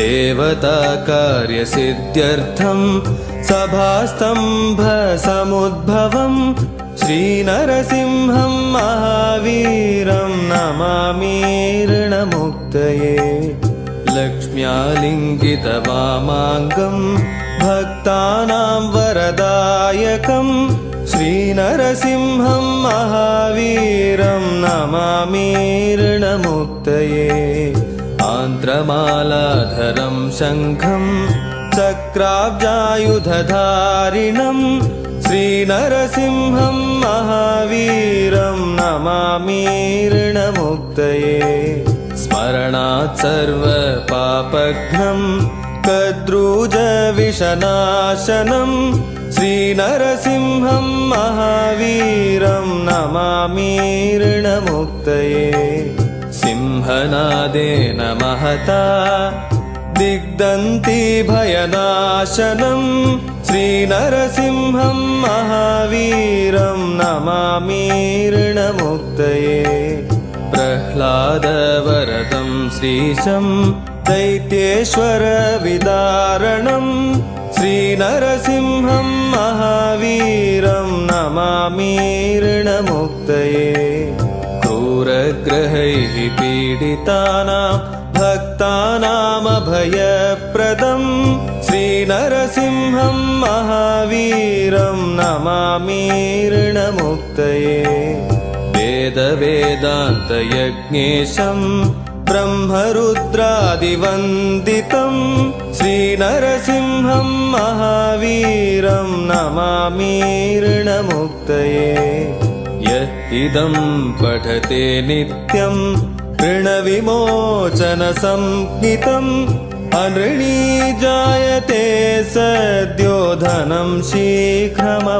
देवता कार्यसिद्ध्यर्थं सभास्तम्भसमुद्भवं श्रीनरसिंहं महावीरं नमामि ऋणमुक्तये। लक्ष्म्यालिङ्गितवामाङ्गं भक्तानां वरदायकं श्रीनरसिंहं महावीरं नमामि ऋणमुक्तये। आन्त्रमालाधरं शङ्खं चक्राब्जायुधधारिणं श्रीनरसिंहं महावीरं नमामि ऋणमुक्तये। स्मरणात् सर्वपापघ्नं कद्रूजविषनाशनं श्रीनरसिंहं महावीरं नमामि ऋणमुक्तये। सिंहनादेन महता दिग्दन्तिभयनाशनं श्रीनरसिंहं महावीरं नमामि ऋणमुक्तये। प्रह्लादवरदं श्रीशं दैत्येश्वरविदारणं श्रीनरसिंहं महावीरं नमामि ऋणमुक्तये। क्रूरग्रहैः पीडितानां भक्तानामभयप्रदं श्रीनरसिंहं महावीरं नमामि ऋणमुक्तये। वेदवेदान्तयज्ञेशं ब्रह्मरुद्रादिवन्दितं श्रीनरसिंहं महावीरं नमामि ऋणमुक्तये। यः इदं पठते नित्यं ऋणविमोचनसंज्ञितम् अनृणी जायते सद्यो धनं शीघ्रमवाप्नुयात्।